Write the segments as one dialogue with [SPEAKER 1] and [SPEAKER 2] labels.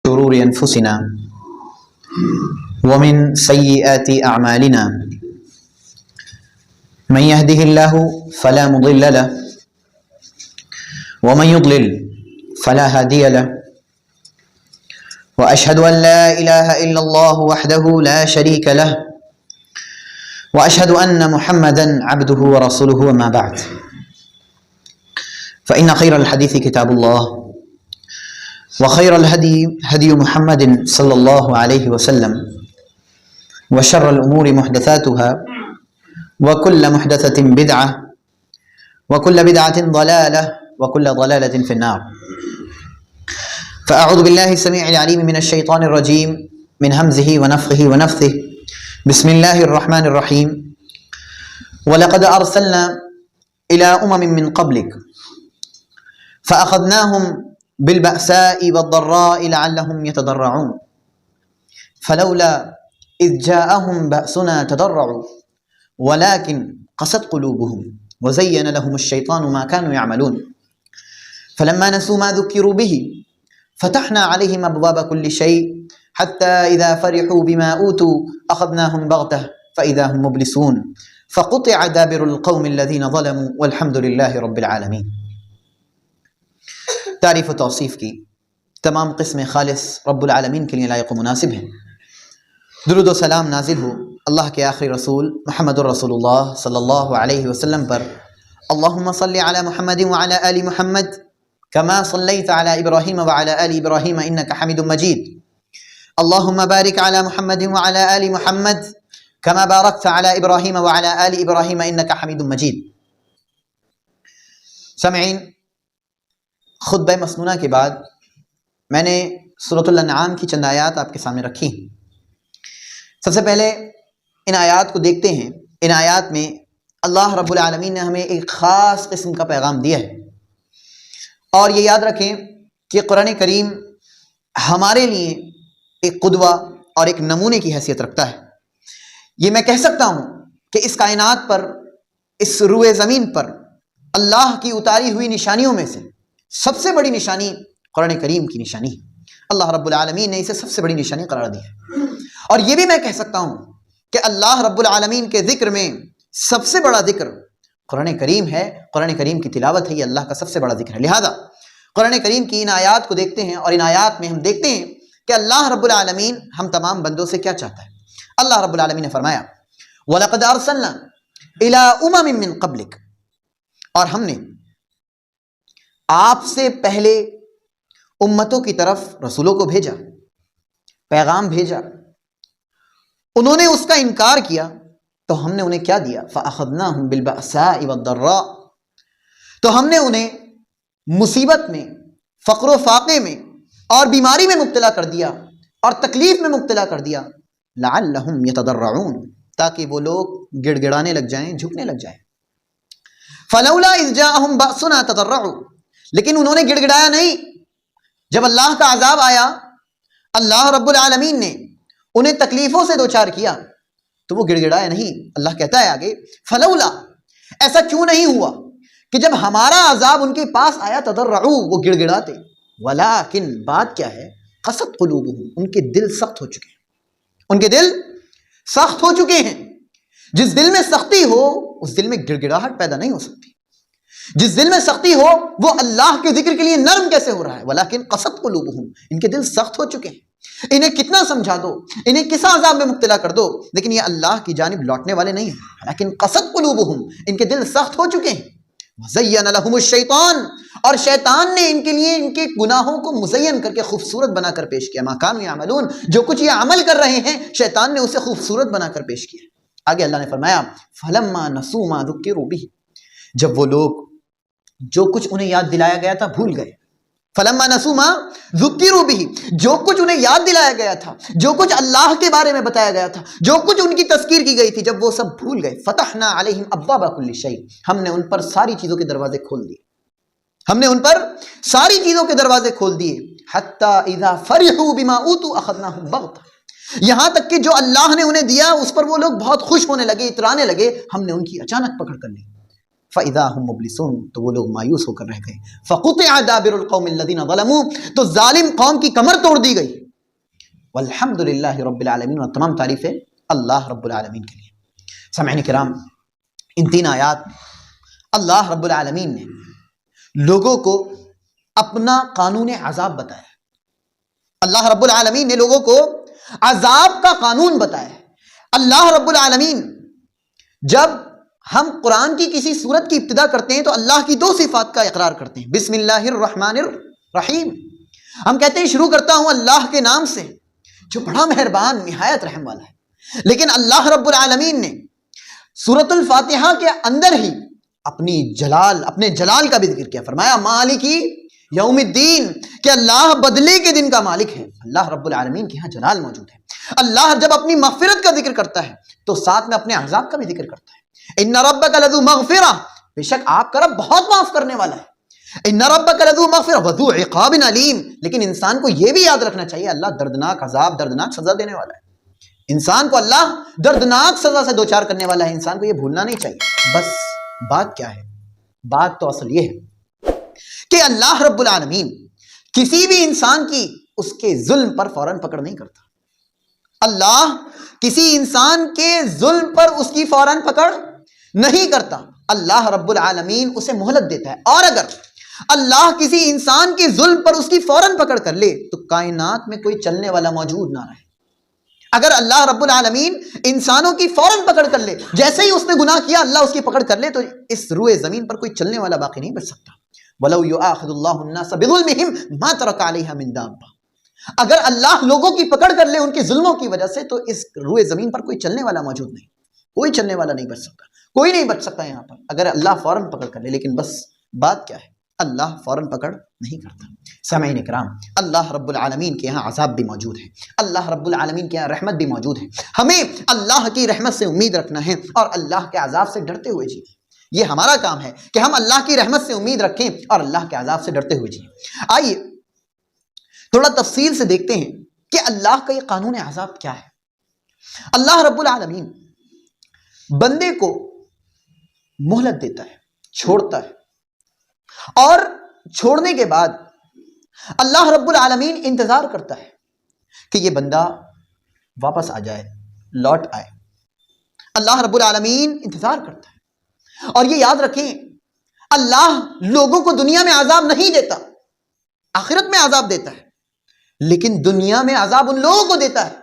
[SPEAKER 1] شرور أنفسنا ومن سيئات أعمالنا من يهده الله فلا مضل له ومن يضلل فلا هادي له وأشهد أن لا إله إلا الله وحده لا شريك له وأشهد أن محمدا عبده ورسوله وما بعد فإن خير الحديث كتاب الله وخير الهدي هدي محمد صلى الله عليه وسلم وشر الأمور محدثاتها وكل محدثة بدعة وكل بدعة ضلالة وكل ضلالة في النار. فأعوذ بالله السميع العليم من الشيطان الرجيم من همزه ونفخه ونفثه. بسم الله الرحمن الرحيم. ولقد أرسلنا إلى أمم من قبلك فأخذناهم بالبأساء والضراء لعلهم يتضرعون فلولا إذ جاءهم بأسنا تضرعوا ولكن قست قلوبهم وزين لهم الشيطان ما كانوا يعملون فلما نسوا ما ذكروا به فتحنا عليهم أبواب كل شيء حتى إذا فرحوا بما أوتوا أخذناهم بغتة فإذا هم مبلسون فقطع دابر القوم الذين ظلموا والحمد لله رب العالمين. تعریف و توصیف کی تمام قسم خالص رب العالمین کے لیے لائق و مناسب ہیں. درود و سلام نازل ہو اللہ کے آخری رسول محمد الرسول اللہ صلی اللہ علیہ وسلم پر. اللہم صلی علی محمد وعلی آل محمد کما صلیت علی ابراہیم وعلی آل ابراہیم انک حمید مجید. اللہم بارک علی محمد وعلی آل محمد کما بارکت علی ابراہیم وعلی آل ابراہیم انک حمید مجید. سامعین، خطبہ مسنونہ کے بعد میں نے سورۃ الانعام کی چند آیات آپ کے سامنے رکھی ہیں. سب سے پہلے ان آیات کو دیکھتے ہیں. ان آیات میں اللہ رب العالمین نے ہمیں ایک خاص قسم کا پیغام دیا ہے، اور یہ یاد رکھیں کہ قرآن کریم ہمارے لیے ایک قدوہ اور ایک نمونے کی حیثیت رکھتا ہے. یہ میں کہہ سکتا ہوں کہ اس کائنات پر، اس روئے زمین پر اللہ کی اتاری ہوئی نشانیوں میں سے سب سے بڑی نشانی قرآن کریم کی نشانی ہے. اللہ رب العالمین نے اسے سب سے بڑی نشانی قرار دی ہے. اور یہ بھی میں کہہ سکتا ہوں کہ اللہ رب العالمین کے ذکر میں سب سے بڑا ذکر قرآن کریم ہے. قرآن کریم کی تلاوت ہے، یہ اللہ کا سب سے بڑا ذکر ہے. لہذا قرآن کریم کی ان آیات کو دیکھتے ہیں، اور ان آیات میں ہم دیکھتے ہیں کہ اللہ رب العالمین ہم تمام بندوں سے کیا چاہتا ہے. اللہ رب العالمین نے فرمایا وَلَقَدْ أَرْسَلْنَا إِلَىٰ أُمَمٍ مِّن قَبْلِكَ، اور ہم نے آپ سے پہلے امتوں کی طرف رسولوں کو بھیجا، پیغام بھیجا. انہوں نے اس کا انکار کیا تو ہم نے انہیں کیا دیا؟ فَأَخَذْنَاهُمْ بِالْبَأْسَاءِ وَالضَّرَّاءِ، تو ہم نے انہیں مصیبت میں، فقر و فاقے میں اور بیماری میں مبتلا کر دیا اور تکلیف میں مبتلا کر دیا. لَعَلَّهُمْ يَتَضَرَّعُونَ، تاکہ وہ لوگ گڑ گڑانے لگ جائیں، جھکنے لگ جائیں. فَلَوْلَا إِذْ جَاءَهُمْ بَأْسُنَا تَضَرَّعُوا، لیکن انہوں نے گڑ گڑایا نہیں. جب اللہ کا عذاب آیا، اللہ رب العالمین نے انہیں تکلیفوں سے دوچار کیا تو وہ گڑ گڑایا نہیں. اللہ کہتا ہے آگے فلولا، ایسا کیوں نہیں ہوا کہ جب ہمارا عذاب ان کے پاس آیا تضرعوا، وہ گڑ گڑاتے. ولیکن بات کیا ہے؟ قست قلوبہم، ان کے دل سخت ہو چکے ہیں. ان کے دل سخت ہو چکے ہیں. جس دل میں سختی ہو اس دل میں گڑ گڑاہٹ پیدا نہیں ہو سکتی. جس دل میں سختی ہو وہ اللہ کے ذکر کے لیے نرم کیسے ہو رہا ہے؟ ولیکن قست قلوبہم، ان کے دل سخت ہو چکے ہیں. انہیں کتنا سمجھا دو، انہیں کس عذاب میں مبتلا کر دو، لیکن یہ اللہ کی جانب لوٹنے والے نہیں ہیں. لیکن قست قلوبہم، ان کے دل سخت ہو چکے ہیں. وزین لہم الشیطان، اور شیطان نے ان کے لیے ان کے گناہوں کو مزین کر کے خوبصورت بنا کر پیش کیا. ما کانوا یعملون، جو کچھ یہ عمل کر رہے ہیں شیطان نے اسے خوبصورت بنا کر پیش کیا. آگے اللہ نے فرمایا فلما نسوا ما ذکروا بہ، جب وہ لوگ جو کچھ انہیں یاد دلایا گیا تھا بھول گئے. فلما نسوا ما ذکروا بہ، جو کچھ انہیں یاد دلایا گیا تھا، جو کچھ اللہ کے بارے میں بتایا گیا تھا، جو کچھ ان کی تذکیر کی گئی تھی، جب وہ سب بھول گئے فتحنا علیہم ابواب کل شیء، ہم نے ان پر ساری چیزوں کے دروازے کھول دیے. ہم نے ان پر ساری چیزوں کے دروازے کھول دیے. حتی اذا فرحوا بما اوتوا اخذناهم بغتہ، یہاں تک کہ جو اللہ نے انہیں دیا اس پر وہ لوگ بہت خوش ہونے لگے، اترانے لگے. ہم نے ان کی اچانک پکڑ کر لی. فَإِذَا هُمْ مُبْلِسُونَ، تو وہ لوگ مایوس ہو کر رہ گئے. فَقُطِعَ دَابِرُ الْقَوْمِ الَّذِينَ ظَلَمُوا، تو ظالم قوم کی کمر توڑ دی گئی. والحمد للہ رب العالمین، اور تمام تعریفیں اللہ رب العالمین کے لیے. سامعین کرام، ان 3 آیات اللہ رب العالمین نے لوگوں کو اپنا قانون عذاب بتایا. اللہ رب العالمین نے لوگوں کو عذاب کا قانون بتایا. اللہ رب العالمین، جب ہم قرآن کی کسی سورت کی ابتدا کرتے ہیں تو اللہ کی 2 صفات کا اقرار کرتے ہیں. بسم اللہ الرحمن الرحیم، ہم کہتے ہیں شروع کرتا ہوں اللہ کے نام سے جو بڑا مہربان نہایت رحم والا ہے. لیکن اللہ رب العالمین نے سورۃ الفاتحہ کے اندر ہی اپنے جلال کا بھی ذکر کیا. فرمایا مالکی یوم الدین، کہ اللہ بدلے کے دن کا مالک ہے. اللہ رب العالمین کے ہاں جلال موجود ہے. اللہ جب اپنی مغفرت کا ذکر کرتا ہے تو ساتھ میں اپنے عذاب کا بھی ذکر کرتا ہے. ان ربک لذو مغفرہ، بے شک آپ کا رب بہت معاف کرنے والا ہے. ان ربک لذو مغفرہ وذو عقاب علیم، لیکن انسان کو یہ بھی یاد رکھنا چاہیے اللہ دردناک عذاب، دردناک سزا دینے والا ہے. انسان کو اللہ دردناک سزا سے دوچار کرنے والا ہے. انسان کو یہ بھولنا نہیں چاہیے. بس بات کیا ہے؟ بات تو اصل یہ ہے کہ اللہ رب العالمین کسی بھی انسان کی اس کے ظلم پر فوراً پکڑ نہیں کرتا. اللہ کسی انسان کے ظلم پر اس کی فوراً پکڑ نہیں کرتا. اللہ رب العالمین اسے مہلت دیتا ہے. اور اگر اللہ کسی انسان کے ظلم پر اس کی فوراً پکڑ کر لے تو کائنات میں کوئی چلنے والا موجود نہ رہے. اگر اللہ رب العالمین انسانوں کی فوراً پکڑ کر لے، جیسے ہی اس نے گناہ کیا اللہ اس کی پکڑ کر لے، تو اس روئے زمین پر کوئی چلنے والا باقی نہیں بچ سکتا. وَلَوْ يُؤَاخِذُ اللَّهُ النَّاسَ بِظُلْمِهِمْ مَا تَرَكَ عَلَيْهَا مِن دَابَّةٍ، اگر اللہ لوگوں کی پکڑ کر لے ان کے ظلموں کی وجہ سے، تو اس روئے زمین پر کوئی چلنے والا موجود نہیں. کوئی چلنے والا نہیں بچ سکتا. کوئی نہیں بچ سکتا یہاں پر اگر اللہ فوراً پکڑ کر لے. لیکن بس بات کیا ہے؟ اللہ فوراً پکڑ نہیں کرتا. سامعین کرام، اللہ رب العالمین کے یہاں عذاب بھی موجود ہے. اللہ رب العالمین کے یہاں رحمت بھی موجود ہے. ہمیں اللہ کی رحمت سے امید رکھنا ہے اور اللہ کے عذاب سے ڈرتے ہوئے جیئیں. یہ ہمارا کام ہے کہ ہم اللہ کی رحمت سے امید رکھیں اور اللہ کے عذاب سے ڈرتے ہوئے جیئیں. آئیے تھوڑا تفصیل سے دیکھتے ہیں کہ اللہ کا یہ قانون عذاب کیا ہے. اللہ رب العالمین بندے کو مہلت دیتا ہے، چھوڑتا ہے، اور چھوڑنے کے بعد اللہ رب العالمین انتظار کرتا ہے کہ یہ بندہ واپس آ جائے، لوٹ آئے. اللہ رب العالمین انتظار کرتا ہے. اور یہ یاد رکھیں، اللہ لوگوں کو دنیا میں عذاب نہیں دیتا، آخرت میں عذاب دیتا ہے. لیکن دنیا میں عذاب ان لوگوں کو دیتا ہے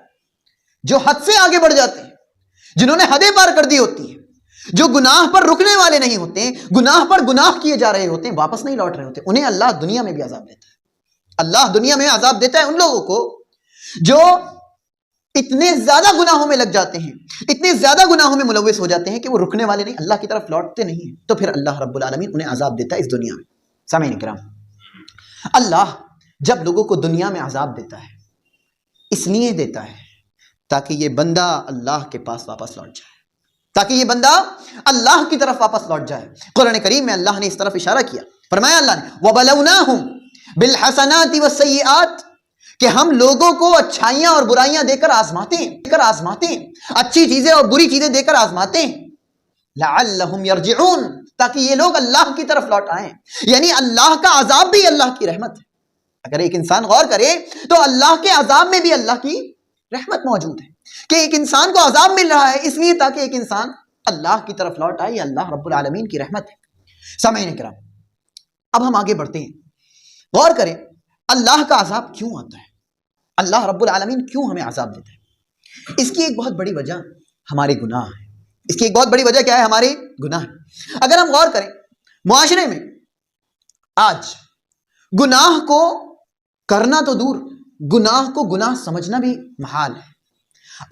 [SPEAKER 1] جو حد سے آگے بڑھ جاتے ہیں، جنہوں نے حدیں پار کر دی ہوتی ہیں، جو گناہ پر رکنے والے نہیں ہوتے، گناہ پر گناہ کیے جا رہے ہوتے ہیں، واپس نہیں لوٹ رہے ہوتے. انہیں اللہ دنیا میں بھی عذاب دیتا ہے. اللہ دنیا میں عذاب دیتا ہے ان لوگوں کو جو اتنے زیادہ گناہوں میں لگ جاتے ہیں، اتنے زیادہ گناہوں میں ملوث ہو جاتے ہیں کہ وہ رکنے والے نہیں، اللہ کی طرف لوٹتے نہیں ہیں. تو پھر اللہ رب العالمین انہیں عذاب دیتا ہے اس دنیا میں. سامعین کرام، اللہ جب لوگوں کو دنیا میں عذاب دیتا ہے اس لیے دیتا ہے تاکہ یہ بندہ اللہ کے پاس واپس لوٹ جائے، تاکہ یہ بندہ اللہ کی طرف واپس لوٹ جائے. قرآن کریم میں اللہ نے اس طرف اشارہ کیا. فرمایا اللہ نے وَبَلَوْنَاهُمْ بِالْحَسَنَاتِ وَالسَّيِّئَاتِ، کہ ہم لوگوں کو اچھائیاں اور برائیاں دے کر آزماتے ہیں، اچھی چیزیں اور بری چیزیں دے کر آزماتے ہیں. لَعَلَّهُمْ يَرْجِعُونَ، تاکہ یہ لوگ اللہ کی طرف لوٹ آئیں. یعنی اللہ کا عذاب بھی اللہ کی رحمت ہے. اگر ایک انسان غور کرے تو اللہ کے عذاب میں بھی اللہ کی رحمت موجود ہے کہ ایک انسان کو عذاب مل رہا ہے اس لیے تاکہ ایک انسان اللہ کی طرف لوٹ آئے. یہ اللہ رب العالمین کی رحمت ہے. سامعین کرام، اب ہم آگے بڑھتے ہیں. غور کریں اللہ کا عذاب کیوں آتا ہے، اللہ رب العالمین کیوں ہمیں عذاب دیتا ہے. اس کی ایک بہت بڑی وجہ ہمارے گناہ ہے. اس کی ایک بہت بڑی وجہ کیا ہے؟ ہمارے گناہ. اگر ہم غور کریں معاشرے میں آج گناہ کو کرنا تو دور، گناہ کو گناہ سمجھنا بھی محال ہے.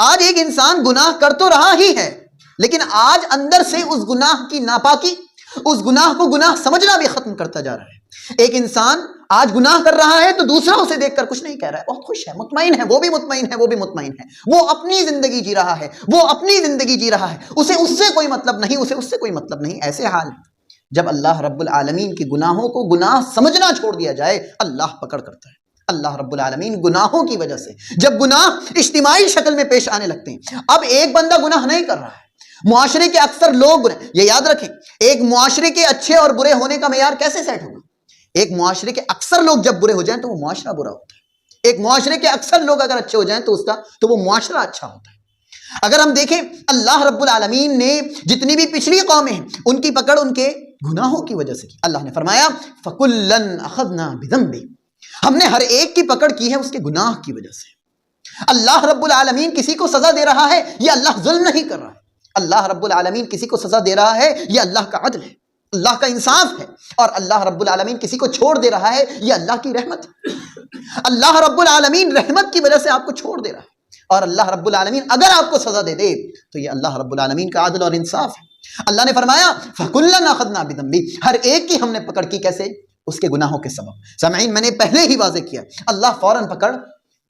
[SPEAKER 1] آج ایک انسان گناہ کر تو رہا ہی ہے لیکن آج اندر سے اس گناہ کی ناپاکی، اس گناہ کو گناہ سمجھنا بھی ختم کرتا جا رہا ہے. ایک انسان آج گناہ کر رہا ہے تو دوسرا اسے دیکھ کر کچھ نہیں کہہ رہا ہے، بہت خوش ہے، مطمئن ہے، وہ بھی مطمئن ہے، وہ بھی مطمئن ہے. وہ اپنی زندگی جی رہا ہے، وہ اپنی زندگی جی رہا ہے، اسے اس سے کوئی مطلب نہیں، اسے اس سے کوئی مطلب نہیں. ایسے حال ہے جب اللہ رب العالمین کے گناہوں کو گناہ سمجھنا چھوڑ دیا جائے اللہ پکڑ کرتا ہے. اللہ رب العالمین گناہوں کی وجہ سے جب گناہ اجتماعی شکل میں پیش آنے لگتے ہیں، اب ایک بندہ گناہ نہیں کر رہا ہے، معاشرے کے اکثر لوگ یہ یاد رکھیں، ایک معاشرے کے اچھے اور برے ہونے کا معیار کیسے سیٹ ہوگا؟ ایک معاشرے کے اکثر لوگ جب برے ہو جائیں تو وہ معاشرہ برا ہوتا ہے، ایک معاشرے کے اکثر لوگ اگر اچھے ہو جائیں تو وہ معاشرہ اچھا ہوتا ہے۔ اگر ہم دیکھیں اللہ رب العالمین نے جتنی بھی پچھلی قومیں ہیں ان کی پکڑ ان کے گناہوں کی وجہ سے کی۔ اللہ نے فرمایا فَكُلًّا أَخَذْنَا بِذَنبِهِ، ہم نے ہر ایک کی پکڑ کی ہے اس کے گناہ کی وجہ سے۔ اللہ رب العالمین کسی کو سزا دے رہا ہے یہ اللہ ظلم نہیں کر رہا ہے، اللہ رب العالمین کسی کو سزا دے رہا ہے یہ اللہ کا عدل ہے، اللہ کا انصاف ہے، اور اللہ رب العالمین کسی کو چھوڑ دے رہا ہے یہ اللہ کی رحمت ہے۔ اللہ رب العالمین رحمت کی وجہ سے آپ کو چھوڑ دے رہا ہے، اور اللہ رب العالمین اگر آپ کو سزا دے دے تو یہ اللہ رب العالمین کا عدل اور انصاف ہے۔ اللہ نے فرمایا فَكُلًّا أَخَذْنَا بِذَنبِهِ، ہر ایک کی ہم نے پکڑ کی، کیسے؟ اس کے گناہوں کے سبب۔ سامعین میں نے پہلے ہی واضح کیا اللہ فوراً پکڑ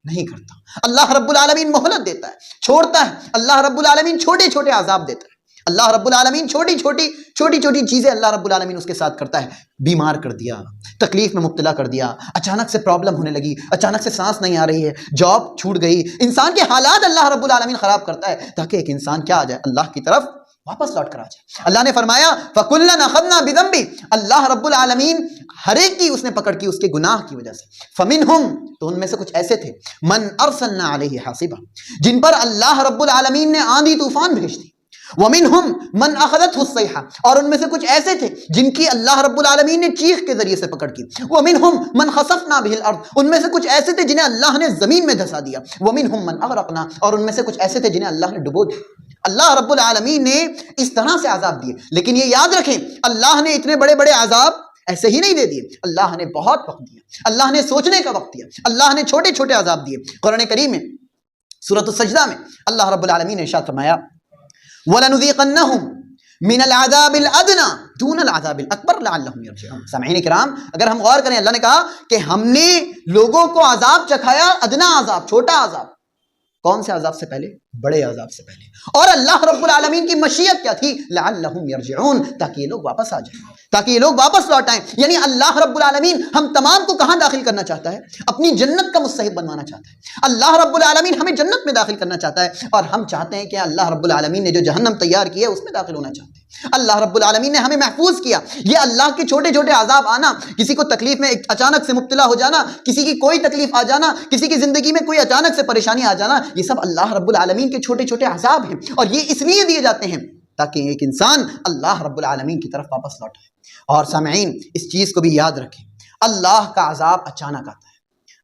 [SPEAKER 1] نہیں کرتا، اللہ رب العالمین مہلت دیتا ہے، چھوڑتا ہے، اللہ رب العالمین چھوٹے چھوٹے عذاب دیتا ہے، اللہ رب العالمین چھوٹی چھوٹی چیزیں اللہ رب العالمین اس کے ساتھ کرتا ہے۔ بیمار کر دیا، تکلیف میں مبتلا کر دیا، اچانک سے پرابلم ہونے لگی، اچانک سے سانس نہیں آ رہی ہے، جاب چھوٹ گئی، انسان کے حالات اللہ رب العالمین خراب کرتا ہے تاکہ ایک انسان کیا آ جائے؟ اللہ کی طرف واپس لوٹ کر آ جائے۔ اللہ نے فرمایا فَكُلًّا أَخَذْنَا بِذَنبِهِ، اللہ رب العالمین ہر ایک کی اس نے پکڑ کی اس کے گناہ کی وجہ سے۔ فَمِنْهُمْ، تو ان میں سے کچھ ایسے تھے مَنْ أَرْسَلْنَا عَلَيْهِ حَاصِبًا، جن پر اللہ رب العالمین نے آندھی طوفان بھیج دی۔ وَمِنْهُمْ مَنْ أَخَذَتْهُ الصَّيْحَةُ، اور ان میں سے کچھ ایسے تھے جن کی اللہ رب العالمین نے چیخ کے ذریعے سے پکڑ کی۔ وَمِنْهُمْ مَنْ خَسَفْنَا بِهِ الْأَرْضِ، ان میں سے کچھ ایسے تھے جنہیں اللہ نے زمین میں دھسا دیا۔ وَمِنْهُمْ مَنْ أَغْرَقْنَا، اور ان میں سے کچھ ایسے تھے جنہیں اللہ نے ڈبو دیا۔ اللہ رب العالمین نے اس طرح سے عذاب دیے، لیکن یہ یاد رکھیں اللہ نے اتنے بڑے بڑے عذاب ایسے ہی نہیں دے دیے، اللہ نے بہت وقت دیا، اللہ نے سوچنے کا وقت دیا، اللہ نے چھوٹے چھوٹے عذاب دیے۔ قرآن کریم میں سورۃ السجدہ میں اللہ رب العالمین نے ارشاد فرمایا وَلَنُذِيقَنَّهُمْ مِنَ الْعَذَابِ الْأَدْنَىٰ دُونَ الْعَذَابِ الْأَكْبَرِ لَعَلَّهُمْ يَرْجِعُونَ۔ سامعین کرام اگر ہم غور کریں، اللہ نے کہا کہ ہم نے لوگوں کو عذاب چکھایا، ادنا عذاب، چھوٹا عذاب، کون سے عذاب سے پہلے؟ بڑے عذاب سے پہلے۔ اور اللہ رب العالمین کی مشیت کیا تھی؟ لعلہم یرجعون، تاکہ یہ لوگ واپس آ جائیں، تاکہ یہ لوگ واپس لوٹ آئیں۔ یعنی اللہ رب العالمین ہم تمام کو کہاں داخل کرنا چاہتا ہے؟ اپنی جنت کا مستحق بنوانا چاہتا ہے۔ اللہ رب العالمین ہمیں جنت میں داخل کرنا چاہتا ہے، اور ہم چاہتے ہیں کہ اللہ رب العالمین نے جو جہنم تیار کی ہے اس میں داخل ہونا چاہتے ہیں۔ اللہ رب العالمین نے ہمیں محفوظ کیا۔ یہ اللہ کے چھوٹے چھوٹے عذاب آنا، کسی کو تکلیف میں اچانک سے مبتلا ہو جانا، کسی کی کوئی تکلیف آ جانا، کسی کی زندگی میں کوئی اچانک سے پریشانی آ جانا، یہ سب اللہ رب العالمین کے چھوٹے چھوٹے عذاب ہیں، اور یہ اس لیے دیے جاتے ہیں تاکہ ایک انسان اللہ رب العالمین کی طرف واپس لوٹے۔ اور سامعین اس چیز کو بھی یاد رکھیں، اللہ کا عذاب اچانک آتا ہے،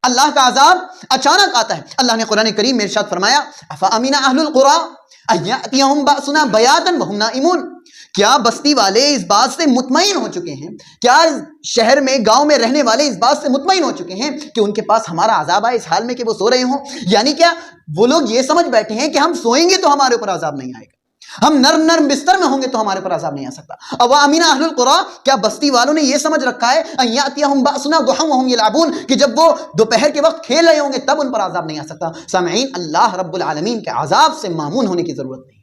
[SPEAKER 1] اللہ کا عذاب اچانک آتا ہے۔ اللہ نے قرآن کریم میں ارشاد فرمایا افامن اہل القری ان یاتیہم باسنا بیاتا وہم نائمون، کیا بستی والے اس بات سے مطمئن ہو چکے ہیں، کیا شہر میں گاؤں میں رہنے والے اس بات سے مطمئن ہو چکے ہیں کہ ان کے پاس ہمارا عذاب آئے اس حال میں کہ وہ سو رہے ہوں؟ یعنی کیا وہ لوگ یہ سمجھ بیٹھے ہیں کہ ہم سوئیں گے تو ہمارے اوپر عذاب نہیں آئے گا، ہم نرم نرم بستر میں ہوں گے تو ہمارے اوپر عذاب نہیں آ سکتا۔ اوامن اہل القری، کیا بستی والوں نے یہ سمجھ رکھا ہے ان یاتیہم باسنا ضحی وہم یلعبون، کہ جب وہ دوپہر کے وقت کھیل رہے ہوں گے تب ان پر عذاب نہیں آ سکتا؟ سامعین اللہ رب العالمین کے عذاب سے مامون ہونے کی ضرورت نہیں،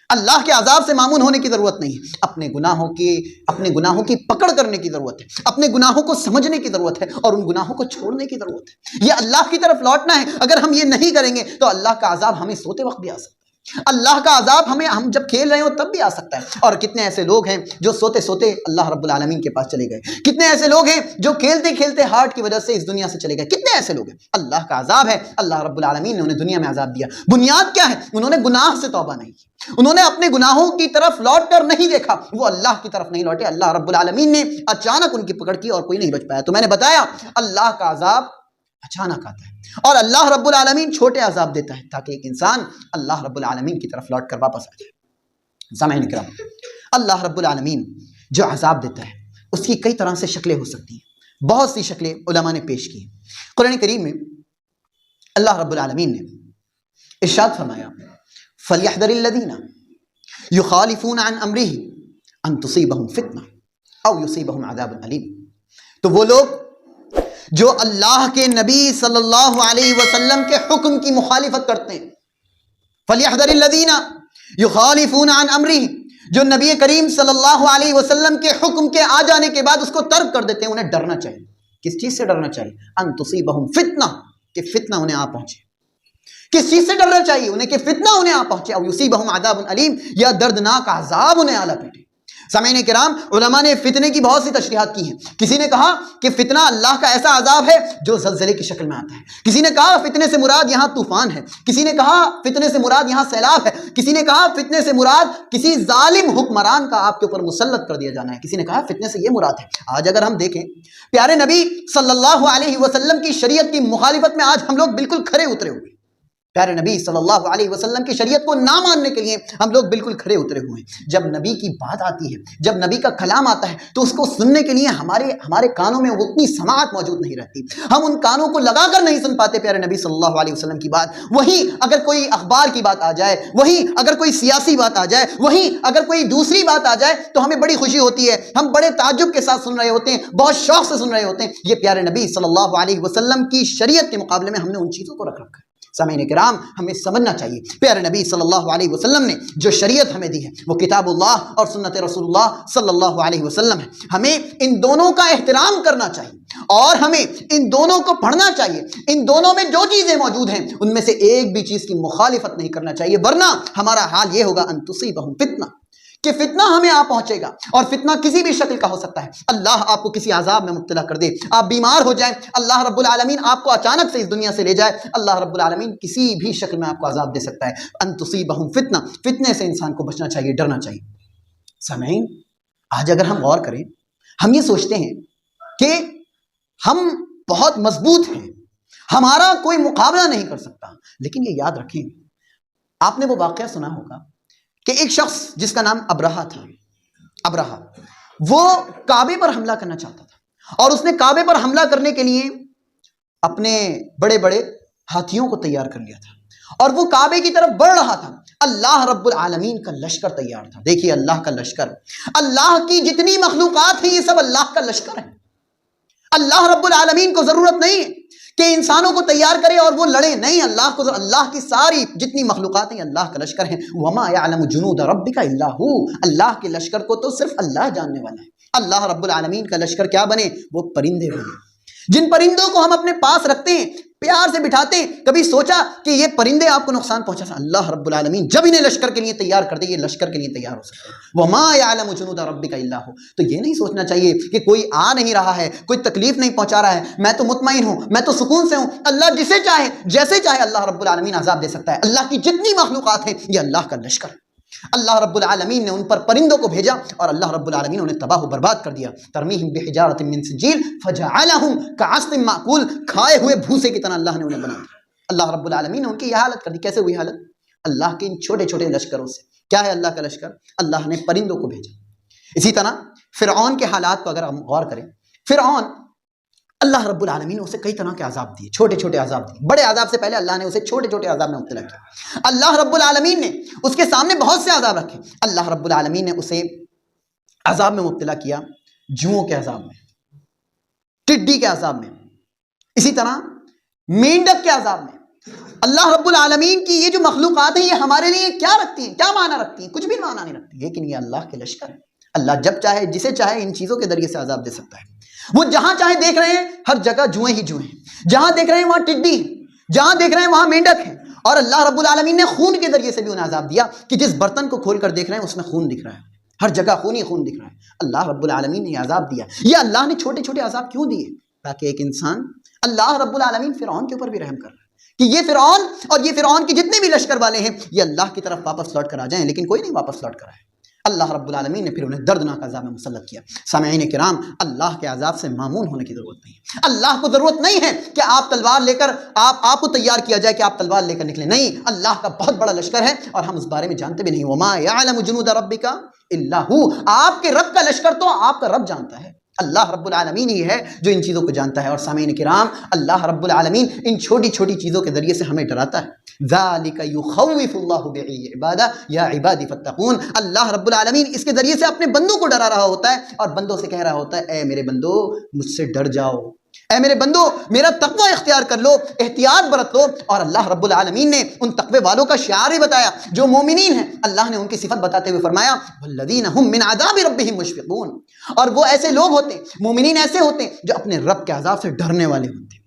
[SPEAKER 1] اللہ کے عذاب سے مامون ہونے کی ضرورت نہیں ہے۔ اپنے گناہوں کی پکڑ کرنے کی ضرورت ہے، اپنے گناہوں کو سمجھنے کی ضرورت ہے، اور ان گناہوں کو چھوڑنے کی ضرورت ہے۔ یہ اللہ کی طرف لوٹنا ہے۔ اگر ہم یہ نہیں کریں گے تو اللہ کا عذاب ہمیں سوتے وقت بھی آ سکتا ہے، اللہ کا عذاب ہم جب کھیل رہے ہوں تب بھی آ سکتا ہے۔ اور کتنے ایسے لوگ ہیں جو سوتے سوتے اللہ رب العالمین کے پاس چلے گئے، کتنے ایسے لوگ ہیں جو کھیلتے کھیلتے ہارٹ کی وجہ سے اس دنیا سے چلے گئے، کتنے ایسے لوگ ہیں۔ اللہ کا عذاب ہے، اللہ رب العالمین نے انہیں دنیا میں عذاب دیا۔ بنیاد کیا ہے؟ انہوں نے گناہ سے توبہ نہیں کی، انہوں نے اپنے گناہوں کی طرف لوٹ کر نہیں دیکھا، وہ اللہ کی طرف نہیں لوٹے۔ اللہ رب العالمین نے اچانک ان کی پکڑ کی اور کوئی نہیں بچ پایا۔ تو میں نے بتایا اللہ کا عذاب اچانک آتا ہے، اور اللہ رب العالمین چھوٹے عذاب دیتا ہے تاکہ ایک انسان اللہ رب العالمین کی طرف لوٹ کر واپس آ جائے۔ سامعین کرام اللہ رب العالمین جو عذاب دیتا ہے اس کی کئی طرح سے شکلیں ہو سکتی ہیں، بہت سی شکلیں علماء نے پیش کی ہیں۔ قرآن کریم میں اللہ رب العالمین نے ارشاد فرمایا فَلْيَحْذَرِ الَّذِينَ يُخَالِفُونَ عَنْ أَمْرِهِ أَن تُصِيبَهُمْ فِتْنَةٌ أَوْ يُصِيبَهُمْ عَذَابٌ أَلِيمٌ، تو وہ لوگ جو اللہ کے نبی صلی اللہ علیہ وسلم کے حکم کی مخالفت کرتے ہیں، فَلْيَحْذَرِ الَّذِينَ يُخَالِفُونَ عَنْ أَمْرِهِ، جو نبی کریم صلی اللہ علیہ وسلم کے حکم کے آ جانے کے بعد اس کو ترک کر دیتے ہیں، انہیں ڈرنا چاہیے۔ کس چیز سے ڈرنا چاہیے؟ ان تصیبہم فتنہ، کہ فتنہ انہیں آ پہنچے۔ کس چیز سے ڈرنا چاہیے انہیں؟ کہ فتنہ انہیں آ پہنچے، او یصیبہم عذاب علیم، یا دردناک عذاب انہیں آلا پیٹے۔ سامعین کرام، علماء نے فتنے کی بہت سی تشریحات کی ہیں۔ کسی نے کہا کہ فتنہ اللہ کا ایسا عذاب ہے جو زلزلے کی شکل میں آتا ہے، کسی نے کہا فتنے سے مراد یہاں طوفان ہے، کسی نے کہا فتنے سے مراد یہاں سیلاب ہے، کسی نے کہا فتنے سے مراد کسی ظالم حکمران کا آپ کے اوپر مسلط کر دیا جانا ہے، کسی نے کہا فتنے سے یہ مراد ہے۔ آج اگر ہم دیکھیں پیارے نبی صلی اللہ علیہ وسلم کی شریعت کی مخالفت میں آج ہم لوگ بالکل کھڑے اترے ہوئے، پیارے نبی صلی اللہ علیہ وسلم کی شریعت کو نہ ماننے کے لیے ہم لوگ بالکل کھڑے اترے ہوئے ہیں۔ جب نبی کی بات آتی ہے، جب نبی کا کلام آتا ہے تو اس کو سننے کے لیے ہمارے کانوں میں اتنی سماعت موجود نہیں رہتی، ہم ان کانوں کو لگا کر نہیں سن پاتے پیارے نبی صلی اللہ علیہ وسلم کی بات۔ وہی اگر کوئی اخبار کی بات آ جائے، وہی اگر کوئی سیاسی بات آ جائے، وہی اگر کوئی دوسری بات آ جائے تو ہمیں بڑی خوشی ہوتی ہے، ہم بڑے تعجب کے ساتھ سن رہے ہوتے ہیں، بہت شوق سے سن رہے ہوتے ہیں۔ یہ پیارے نبی صلی اللہ علیہ وسلم کی شریعت کے مقابلے میں ہم نے ان چیزوں کو رکھ رکھا ہے۔ سامعین کرام، ہمیں سمجھنا چاہیے پیارے نبی صلی اللہ علیہ وسلم نے جو شریعت ہمیں دی ہے وہ کتاب اللہ اور سنت رسول اللہ صلی اللہ علیہ وسلم ہے۔ ہمیں ان دونوں کا احترام کرنا چاہیے اور ہمیں ان دونوں کو پڑھنا چاہیے۔ ان دونوں میں جو چیزیں موجود ہیں ان میں سے ایک بھی چیز کی مخالفت نہیں کرنا چاہیے، ورنہ ہمارا حال یہ ہوگا ان تصیبہم فتنہ، کہ فتنہ ہمیں آ پہنچے گا، اور فتنہ کسی بھی شکل کا ہو سکتا ہے۔ اللہ آپ کو کسی عذاب میں مبتلا کر دے، آپ بیمار ہو جائیں، اللہ رب العالمین آپ کو اچانک سے اس دنیا سے لے جائے، اللہ رب العالمین کسی بھی شکل میں آپ کو عذاب دے سکتا ہے۔ ان تصیبہم فتنہ، فتنے سے انسان کو بچنا چاہیے، ڈرنا چاہیے۔ سامعین، آج اگر ہم غور کریں، ہم یہ سوچتے ہیں کہ ہم بہت مضبوط ہیں، ہمارا کوئی مقابلہ نہیں کر سکتا، لیکن یہ یاد رکھیں، آپ نے وہ واقعہ سنا ہوگا کہ ایک شخص جس کا نام ابرہہ تھا، ابرہہ وہ کعبے پر حملہ کرنا چاہتا تھا، اور اس نے کعبے پر حملہ کرنے کے لیے اپنے بڑے بڑے ہاتھیوں کو تیار کر لیا تھا، اور وہ کعبے کی طرف بڑھ رہا تھا۔ اللہ رب العالمین کا لشکر تیار تھا۔ دیکھیے اللہ کا لشکر، اللہ کی جتنی مخلوقات ہیں یہ سب اللہ کا لشکر ہے۔ اللہ رب العالمین کو ضرورت نہیں ہے کہ انسانوں کو تیار کرے اور وہ لڑے، نہیں، اللہ کی ساری جتنی مخلوقات ہیں اللہ کا لشکر ہیں۔ وما يعلم جنود ربک الا هو، اللہ کے لشکر کو تو صرف اللہ جاننے والا ہے۔ اللہ رب العالمین کا لشکر کیا بنے؟ وہ پرندے بنے، جن پرندوں کو ہم اپنے پاس رکھتے ہیں، پیار سے بٹھاتے ہیں۔ کبھی سوچا کہ یہ پرندے آپ کو نقصان پہنچا سکتے؟ اللہ رب العالمین جب انہیں لشکر کے لیے تیار کر دے، یہ لشکر کے لیے تیار ہو سکتے ہیں۔ وما يعلم جنود ربک الا هو، تو یہ نہیں سوچنا چاہیے کہ کوئی آ نہیں رہا ہے، کوئی تکلیف نہیں پہنچا رہا ہے، میں تو مطمئن ہوں، میں تو سکون سے ہوں۔ اللہ جسے چاہے جیسے چاہے اللہ رب العالمین عذاب دے سکتا ہے۔ اللہ کی جتنی مخلوقات ہیں یہ اللہ کا لشکر ہے۔ اللہ رب العالمین نے ان پر پرندوں کو بھیجا اور اللہ رب العالمین انہیں تباہ و برباد کر دیا۔ ترمیہم بحجارۃ من سجیل فجعلہم کعصف مأکول، کھائے ہوئے بھوسے کی طرح اللہ نے انہیں بنا دیا۔ اللہ رب العالمین نے ان کی یہ حالت کر دی۔ کیسے ہوئی حالت؟ اللہ کے ان چھوٹے چھوٹے لشکروں سے۔ کیا ہے اللہ کا لشکر؟ اللہ نے پرندوں کو بھیجا۔ اسی طرح فرعون کے حالات کو اگر ہم غور کریں، فرعون اللہ رب العالمین نے اسے کئی طرح کے عذاب دیے، چھوٹے چھوٹے عذاب دیے۔ بڑے عذاب سے پہلے اللہ نے اسے چھوٹے چھوٹے عذاب میں مبتلا کیا۔ اللہ رب العالمین نے اس کے سامنے بہت سے عذاب رکھے۔ اللہ رب العالمین نے اسے عذاب میں مبتلا کیا، جوؤں کے عذاب میں، ٹڈی کے عذاب میں، اسی طرح مینڈک کے عذاب میں۔ اللہ رب العالمین کی یہ جو مخلوقات ہیں یہ ہمارے لیے کیا رکھتی ہیں؟ کیا معنی رکھتی ہیں؟ کچھ بھی معنی نہیں رکھتی، لیکن یہ اللہ کے لشکر ہے۔ اللہ جب چاہے جسے چاہے ان چیزوں کے ذریعے سے عذاب دے سکتا ہے۔ وہ جہاں چاہے دیکھ رہے ہیں ہر جگہ جوئیں ہی جوئیں ہیں، جہاں دیکھ رہے ہیں وہاں ٹڈی ہیں، جہاں دیکھ رہے ہیں وہاں مینڈک ہے۔ اور اللہ رب العالمین نے خون کے ذریعے سے بھی انہیں عذاب دیا کہ جس برتن کو کھول کر دیکھ رہے ہیں اس میں خون دکھ رہا ہے، ہر جگہ خون ہی خون دکھ رہا ہے۔ اللہ رب العالمین نے یہ عذاب دیا۔ یہ اللہ نے چھوٹے چھوٹے عذاب کیوں دیے؟ تاکہ ایک انسان، اللہ رب العالمین فرعون کے اوپر بھی رحم کر رہا ہے کہ یہ فرعون اور یہ فرعون کے جتنے بھی لشکر والے ہیں یہ اللہ کی طرف واپس لوٹ کر آ جائیں، لیکن کوئی نہیں واپس لوٹ کر آئے۔ اللہ رب العالمین نے پھر انہیں دردناک عذاب میں مسلط کیا۔ سامعین کرام، اللہ کے عذاب سے معمون ہونے کی ضرورت نہیں ہے۔ اللہ کو ضرورت نہیں ہے کہ آپ تلوار لے کر آپ کو تیار کیا جائے کہ آپ تلوار لے کر نکلیں، نہیں، اللہ کا بہت بڑا لشکر ہے اور ہم اس بارے میں جانتے بھی نہیں۔ وما يعلم جنود ربک الا هو، آپ کے رب کا لشکر تو آپ کا رب جانتا ہے۔ اللہ رب العالمین ہی ہے جو ان چیزوں کو جانتا ہے۔ اور سامعین کرام، اللہ رب العالمین ان چھوٹی چھوٹی چیزوں کے ذریعے سے ہمیں ڈراتا ہے۔ ذالک یخوف اللہ بہ عبادہ یا عبادی فاتقون، اللہ رب العالمین اس کے ذریعے سے اپنے بندوں کو ڈرا رہا ہوتا ہے اور بندوں سے کہہ رہا ہوتا ہے، اے میرے بندو مجھ سے ڈر جاؤ، اے میرے بندو میرا تقوی اختیار کر لو، احتیاط برت لو۔ اور اللہ رب العالمین نے ان تقوی والوں کا شعار ہی بتایا جو مومنین ہیں۔ اللہ نے ان کی صفت بتاتے ہوئے فرمایا والذین هم من عذاب ربهم مشفقون، اور وہ ایسے لوگ ہوتے ہیں، مومنین ایسے ہوتے ہیں جو اپنے رب کے عذاب سے ڈرنے والے ہوتے ہیں۔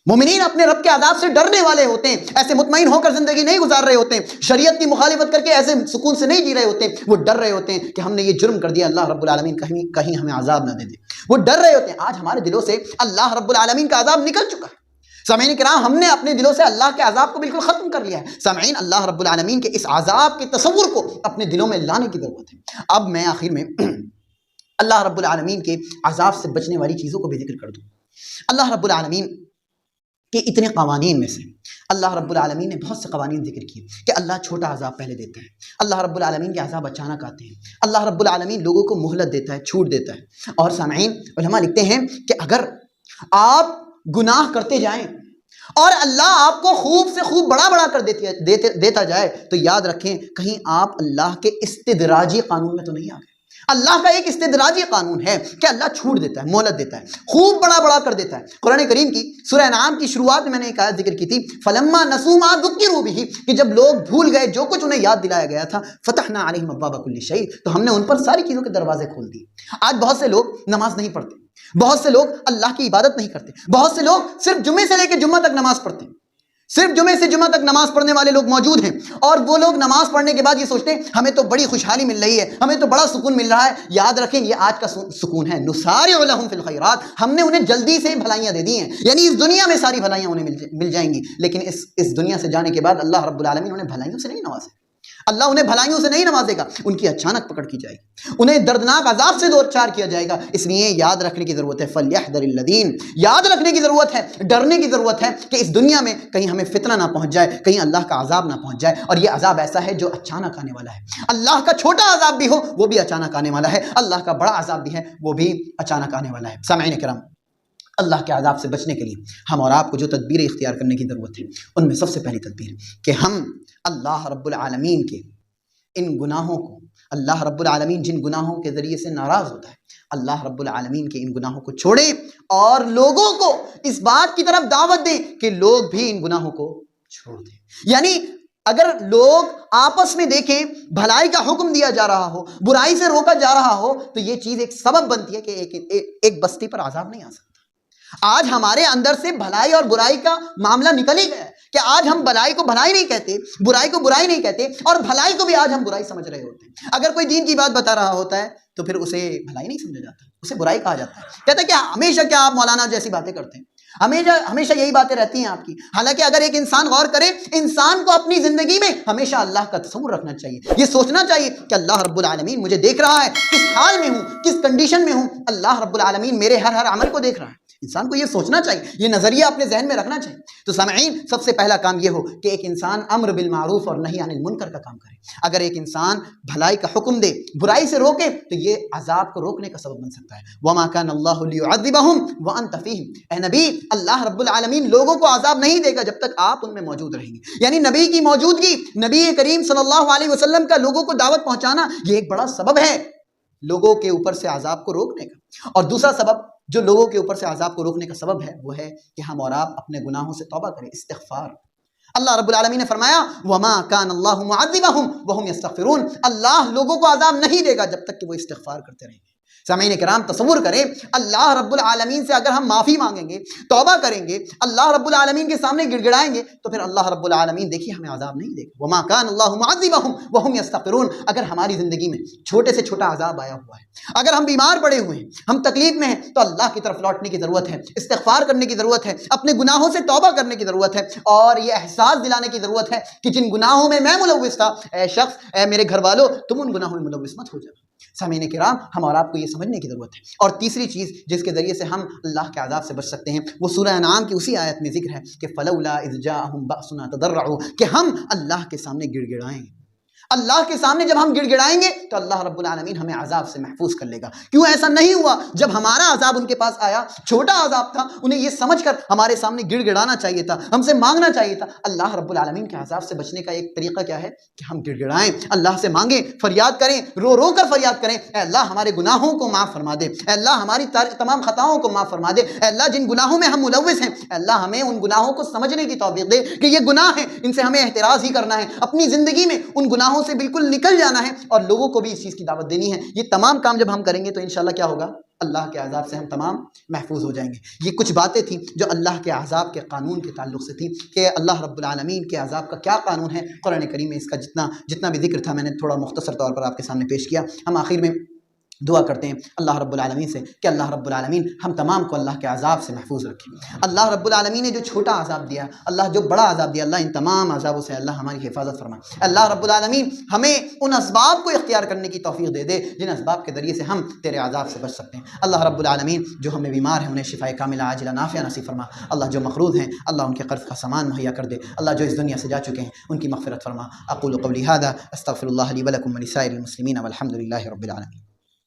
[SPEAKER 1] مومنین اپنے رب کے عذاب سے ڈرنے والے ہوتے ہیں، ایسے مطمئن ہو کر زندگی نہیں گزار رہے ہوتے ہیں، شریعت کی مخالفت کر کے ایسے سکون سے نہیں جی رہے ہوتے ہیں، وہ ڈر رہے ہوتے ہیں کہ ہم نے یہ جرم کر دیا، اللہ رب العالمین کہیں ہمیں عذاب نہ دے دے، وہ ڈر رہے ہوتے ہیں۔ آج ہمارے دلوں سے اللہ رب العالمین کا عذاب نکل چکا ہے۔ سامعین کرام، ہم نے اپنے دلوں سے اللہ کے عذاب کو بالکل ختم کر لیا ہے۔ سامعین، اللہ رب العالمین کے اس عذاب کے تصور کو اپنے دلوں میں لانے کی ضرورت ہے۔ اب میں آخر میں اللہ رب العالمین کے عذاب سے بچنے والی چیزوں کو بھی ذکر کر دوں۔ اللہ رب العالمین کہ اتنے قوانین میں سے اللہ رب العالمین نے بہت سے قوانین ذکر کیے کہ اللہ چھوٹا عذاب پہلے دیتا ہے، اللہ رب العالمین کے عذاب اچانک آتے ہیں، اللہ رب العالمین لوگوں کو مہلت دیتا ہے، چھوٹ دیتا ہے۔ اور سامعین، علماء لکھتے ہیں کہ اگر آپ گناہ کرتے جائیں اور اللہ آپ کو خوب سے خوب بڑا کر دیتا جائے تو یاد رکھیں کہیں آپ اللہ کے استدراجی قانون میں تو نہیں آ گئے۔ اللہ کا ایک استدراجی قانون ہے کہ اللہ چھوٹ دیتا ہے، مہلت دیتا ہے، خوب بڑا کر دیتا ہے۔ قرآن کریم کی سورہ انعام کی شروعات میں نے ایک آیت ذکر کی تھی، فَلَمَّا نَسُوا مَا ذُكِّرُوا بِهِ، کہ جب لوگ بھول گئے جو کچھ انہیں یاد دلایا گیا تھا، فَتَحْنَا عَلَيْهِمْ أَبْوَابَ كُلِّ شَيْءٍ، تو ہم نے ان پر ساری چیزوں کے دروازے کھول دیے۔ آج بہت سے لوگ نماز نہیں پڑھتے، بہت سے لوگ اللہ کی عبادت نہیں کرتے، بہت سے لوگ صرف جمعے سے لے کے جمعہ تک نماز پڑھتے ہیں، صرف جمعے سے جمعہ تک نماز پڑھنے والے لوگ موجود ہیں، اور وہ لوگ نماز پڑھنے کے بعد یہ سوچتے ہیں ہمیں تو بڑی خوشحالی مل رہی ہے، ہمیں تو بڑا سکون مل رہا ہے۔ یاد رکھیں یہ آج کا سکون ہے، نسارع لہم فی الخیرات، ہم نے انہیں جلدی سے بھلائیاں دے دی ہیں، یعنی اس دنیا میں ساری بھلائیاں انہیں مل جائیں گی، لیکن اس دنیا سے جانے کے بعد اللہ رب العالمین انہیں بھلائیوں سے نہیں نوازے، اللہ انہیں بھلائیوں سے نہیں نوازے گا، ان کی اچانک پکڑ کی جائے گی، انہیں دردناک عذاب سے دوچار کیا جائے گا۔ اس لیے یاد رکھنے کی ضرورت ہے، فَلْيَحْذَرِ الَّذِينَ، یاد رکھنے کی ضرورت ہے، ڈرنے کی ضرورت ہے کہ اس دنیا میں کہیں ہمیں فتنہ نہ پہنچ جائے، کہیں اللہ کا عذاب نہ پہنچ جائے، اور یہ عذاب ایسا ہے جو اچانک آنے والا ہے۔ اللہ کا چھوٹا عذاب بھی ہو وہ بھی اچانک آنے والا ہے، اللہ کا بڑا عذاب بھی ہے وہ بھی اچانک آنے والا ہے۔ سامعین کرام، اللہ کے عذاب سے بچنے کے لیے ہم اور آپ کو جو تدبیریں اختیار کرنے کی ضرورت ہے، ان میں سب سے پہلی تدبیر کہ ہم اللہ رب العالمین کے ان گناہوں کو، اللہ رب العالمین جن گناہوں کے ذریعے سے ناراض ہوتا ہے، اللہ رب العالمین کے ان گناہوں کو چھوڑیں اور لوگوں کو اس بات کی طرف دعوت دیں کہ لوگ بھی ان گناہوں کو چھوڑ دیں۔ یعنی اگر لوگ آپس میں دیکھیں بھلائی کا حکم دیا جا رہا ہو، برائی سے روکا جا رہا ہو، تو یہ چیز ایک سبب بنتی ہے کہ ایک بستی پر عذاب نہیں آ سکتا۔ آج ہمارے اندر سے بھلائی اور برائی کا معاملہ نکل ہی گیا ہے کہ آج ہم بھلائی کو بھلائی نہیں کہتے، برائی کو برائی نہیں کہتے، اور بھلائی کو بھی آج ہم برائی سمجھ رہے ہوتے ہیں۔ اگر کوئی دین کی بات بتا رہا ہوتا ہے تو پھر اسے بھلائی نہیں سمجھا جاتا، اسے برائی کہا جاتا ہے۔ کہتا ہے کہ ہمیشہ کیا آپ مولانا جیسی باتیں کرتے ہیں، ہمیشہ یہی باتیں رہتی ہیں آپ کی۔ حالانکہ اگر ایک انسان غور کرے، انسان کو اپنی زندگی میں ہمیشہ اللہ کا تصور رکھنا چاہیے، یہ سوچنا چاہیے کہ اللہ رب العالمین مجھے دیکھ رہا ہے، کس حال میں ہوں، کس کنڈیشن میں ہوں، اللہ رب العالمین میرے ہر عمل کو دیکھ رہا ہے۔ انسان کو یہ سوچنا چاہیے، یہ نظریہ اپنے ذہن میں رکھنا چاہیے۔ تو سامعین، سب سے پہلا کام یہ ہو کہ ایک انسان امر بالمعروف اور نہی عن المنکر کا کام کرے۔ اگر ایک انسان بھلائی کا حکم دے، برائی سے روکے، تو یہ عذاب کو روکنے کا سبب بن سکتا ہے۔ وما كان اللہ ليعذبهم وانت فيهم، اے نبی، اللہ رب العالمین لوگوں کو عذاب نہیں دے گا جب تک آپ ان میں موجود رہیں گے۔ یعنی نبی کی موجودگی، نبی کریم صلی اللہ علیہ وسلم کا لوگوں کو دعوت پہنچانا، یہ ایک بڑا سبب ہے لوگوں کے اوپر سے عذاب کو روکنے کا۔ اور دوسرا سبب جو لوگوں کے اوپر سے عذاب کو روکنے کا سبب ہے، وہ ہے کہ ہم اور آپ اپنے گناہوں سے توبہ کریں، استغفار۔ اللہ رب العالمین نے فرمایا وما كان اللہ معذبهم وهم يستغفرون، اللہ لوگوں کو عذاب نہیں دے گا جب تک کہ وہ استغفار کرتے رہیں گے۔ سامعین کرام، تصور کریں اللہ رب العالمین سے اگر ہم معافی مانگیں گے، توبہ کریں گے، اللہ رب العالمین کے سامنے گڑ گڑائیں گے، تو پھر اللہ رب العالمین دیکھیے ہمیں عذاب نہیں دے گا۔ وما كان اللہ معذبهم وهم يستغفرون، اگر ہماری زندگی میں چھوٹے سے چھوٹا عذاب آیا ہوا ہے، اگر ہم بیمار پڑے ہوئے ہیں، ہم تکلیف میں ہیں، تو اللہ کی طرف لوٹنے کی ضرورت ہے، استغفار کرنے کی ضرورت ہے، اپنے گناہوں سے توبہ کرنے کی ضرورت ہے، اور یہ احساس دلانے کی ضرورت ہے کہ جن گناہوں میں میں ملوث تھا، اے شخص، اے میرے گھر والوں، تم ان گناہوں میں ملوث مت ہو جانا۔ سامعین کرام، ہم اور آپ کو یہ سمجھنے کی ضرورت ہے۔ اور تیسری چیز جس کے ذریعے سے ہم اللہ کے عذاب سے بچ سکتے ہیں، وہ سورہ انعام کی اسی آیت میں ذکر ہے کہ فَلَوْلَا إِذْ جَاءَهُمْ بَأْسُنَا تَضَرَّعُوا، کہ ہم اللہ کے سامنے گڑ گڑائیں گے۔ اللہ کے سامنے جب ہم گڑ گڑائیں گے تو اللہ رب العالمین ہمیں عذاب سے محفوظ کر لے گا۔ کیوں ایسا نہیں ہوا جب ہمارا عذاب ان کے پاس آیا؟ چھوٹا عذاب تھا، انہیں یہ سمجھ کر ہمارے سامنے گڑ گڑانا چاہیے تھا، ہم سے مانگنا چاہیے تھا۔ اللہ رب العالمین کے عذاب سے بچنے کا ایک طریقہ کیا ہے کہ ہم گڑ گڑائیں، اللہ سے مانگیں، فریاد کریں، رو رو کر فریاد کریں، اے اللہ ہمارے گناہوں کو معاف فرما دے، اے اللہ ہماری تمام خطاؤں کو معاف فرما دے، اے اللہ جن گناہوں میں ہم ملوث ہیں، اے اللہ ہمیں ان گناہوں کو سمجھنے کی توفیق دے کہ یہ گناہ ہیں، ان سے ہمیں احتراز ہی کرنا ہے، اپنی زندگی میں ان گناہوں سے بالکل نکل جانا ہے، اور لوگوں کو بھی اس چیز کی دعوت دینی ہے۔ یہ تمام کام جب ہم کریں گے تو انشاءاللہ کیا ہوگا؟ اللہ کے عذاب سے ہم تمام محفوظ ہو جائیں گے۔ یہ کچھ باتیں تھیں جو اللہ کے عذاب کے قانون کے تعلق سے تھیں کہ اللہ رب العالمین کے عذاب کا کیا قانون ہے۔ قرآن کریم میں اس کا جتنا بھی ذکر تھا میں نے تھوڑا مختصر طور پر آپ کے سامنے پیش کیا۔ ہم آخر میں دعا کرتے ہیں اللہ رب العالمین سے کہ اللہ رب العالمین ہم تمام کو اللہ کے عذاب سے محفوظ رکھے۔ اللہ رب العالمین نے جو چھوٹا عذاب دیا، اللہ جو بڑا عذاب دیا، اللہ ان تمام عذابوں سے اللہ ہماری حفاظت فرمائے۔ اللہ رب العالمین ہمیں ان اسباب کو اختیار کرنے کی توفیق دے دے جن اسباب کے ذریعے سے ہم تیرے عذاب سے بچ سکتے ہیں۔ اللہ رب العالمین جو ہمیں بیمار ہیں انہیں شفائے کاملہ عاجلہ نافعہ نصیب فرما۔ اللہ جو مقروض ہیں اللہ ان کے قرض کا سامان مہیا کر دے۔ اللہ جو اس دنیا سے جا چکے ہیں ان کی مغفرت فرما۔ اقول قولی ھذا استغفر اللہ لی ولکم ولسائر المسلمین والحمد للہ رب العالمین۔